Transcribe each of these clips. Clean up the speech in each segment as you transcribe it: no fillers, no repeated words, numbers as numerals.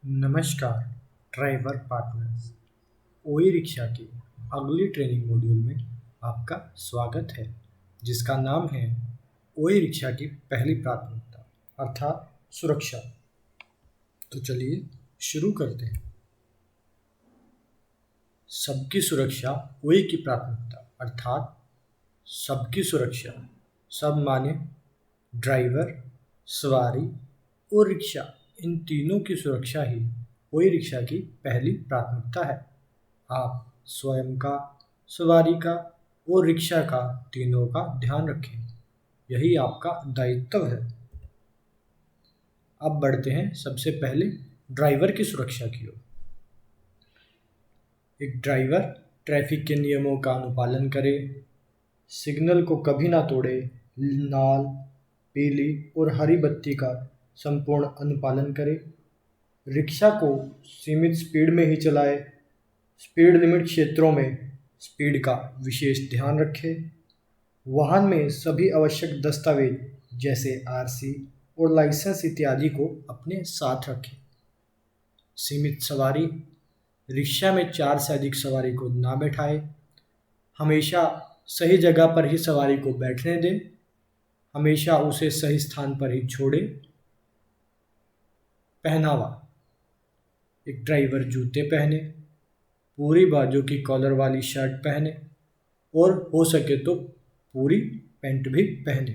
नमस्कार driver partners. ओई rickshaw के अगली ट्रेनिंग मॉड्यूल में आपका स्वागत है, जिसका नाम है ओई रिक्शा की पहली प्राथमिकता अर्थात सुरक्षा। तो चलिए शुरू करते हैं। सबकी सुरक्षा ओई की प्राथमिकता अर्थात सबकी सुरक्षा। सब माने ड्राइवर, सवारी और रिक्शा, इन तीनों की सुरक्षा ही ओई रिक्शा की पहली प्राथमिकता है। आप स्वयं का, सवारी का और रिक्शा का, तीनों का ध्यान रखें, यही आपका दायित्व है। अब बढ़ते हैं सबसे पहले ड्राइवर की सुरक्षा की ओर। एक ड्राइवर ट्रैफिक के नियमों का अनुपालन करे, सिग्नल को कभी ना तोड़े, लाल, पीली और हरी बत्ती का संपूर्ण अनुपालन करे, रिक्शा को सीमित स्पीड में ही चलाए, स्पीड लिमिट क्षेत्रों में स्पीड का विशेष ध्यान रखे, वाहन में सभी आवश्यक दस्तावेज जैसे आरसी और लाइसेंस इत्यादि को अपने साथ रखें। सीमित सवारी, रिक्शा में 4 से अधिक सवारी को ना बैठाए, हमेशा सही जगह पर ही सवारी को बैठने दें, हमेशा उसे सही स्थान पर ही छोड़े। पहनावा, एक ड्राइवर जूते पहने, पूरी बाजू की कॉलर वाली शर्ट पहने और हो सके तो पूरी पैंट भी पहने।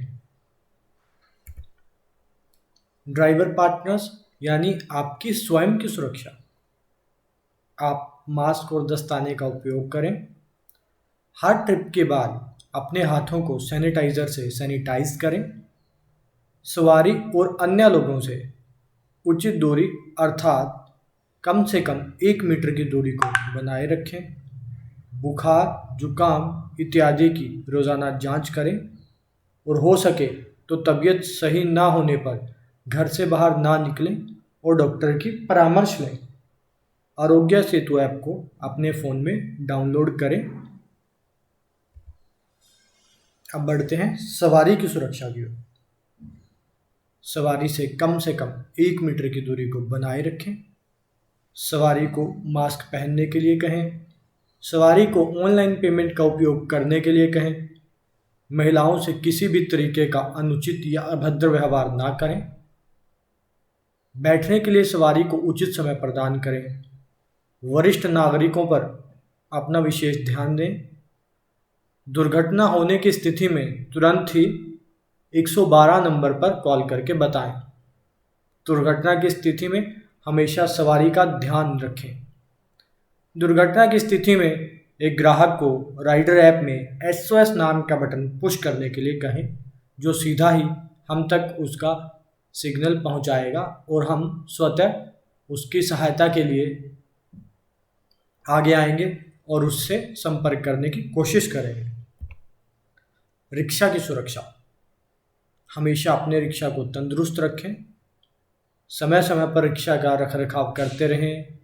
ड्राइवर पार्टनर्स यानी आपकी स्वयं की सुरक्षा। आप मास्क और दस्ताने का उपयोग करें। हर ट्रिप के बाद अपने हाथों को सैनिटाइजर से सैनिटाइज करें। सवारी और अन्य लोगों से उचित दूरी अर्थात कम से कम 1 मीटर की दूरी को बनाए रखें। बुखार, जुकाम इत्यादि की रोज़ाना जांच करें और हो सके तो तबीयत सही ना होने पर घर से बाहर ना निकलें और डॉक्टर की परामर्श लें। आरोग्य सेतु ऐप को अपने फ़ोन में डाउनलोड करें। अब बढ़ते हैं सवारी की सुरक्षा की ओर। सवारी से कम 1 मीटर की दूरी को बनाए रखें। सवारी को मास्क पहनने के लिए कहें। सवारी को ऑनलाइन पेमेंट का उपयोग करने के लिए कहें। महिलाओं से किसी भी तरीके का अनुचित या अभद्र व्यवहार ना करें। बैठने के लिए सवारी को उचित समय प्रदान करें। वरिष्ठ नागरिकों पर अपना विशेष ध्यान दें। दुर्घटना होने की स्थिति में तुरंत ही 112 नंबर पर कॉल करके बताएं। दुर्घटना की स्थिति में हमेशा सवारी का ध्यान रखें। दुर्घटना की स्थिति में एक ग्राहक को राइडर ऐप में SOS नाम का बटन पुश करने के लिए कहें, जो सीधा ही हम तक उसका सिग्नल पहुंचाएगा और हम स्वतः उसकी सहायता के लिए आगे आएंगे और उससे संपर्क करने की कोशिश करेंगे। रिक्शा की सुरक्षा, हमेशा अपने रिक्शा को तंदुरुस्त रखें। समय समय पर रिक्शा का रखरखाव करते रहें।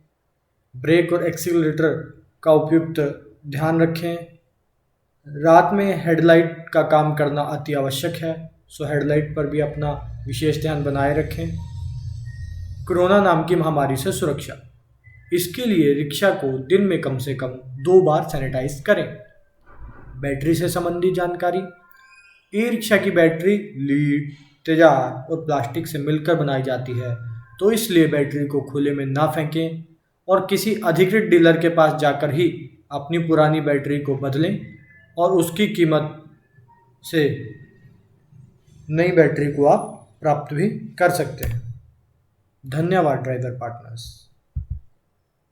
ब्रेक और एक्सीलरेटर का उपयुक्त ध्यान रखें। रात में हेडलाइट का काम करना अति आवश्यक है, सो हेडलाइट पर भी अपना विशेष ध्यान बनाए रखें। कोरोना नाम की महामारी से सुरक्षा, इसके लिए रिक्शा को दिन में कम से कम 2 बार सैनिटाइज करें। बैटरी से संबंधित जानकारी, ई रिक्शा की बैटरी लीड, तेजार और प्लास्टिक से मिलकर बनाई जाती है, तो इसलिए बैटरी को खुले में ना फेंकें और किसी अधिकृत डीलर के पास जाकर ही अपनी पुरानी बैटरी को बदलें और उसकी कीमत से नई बैटरी को आप प्राप्त भी कर सकते हैं। धन्यवाद ड्राइवर पार्टनर्स।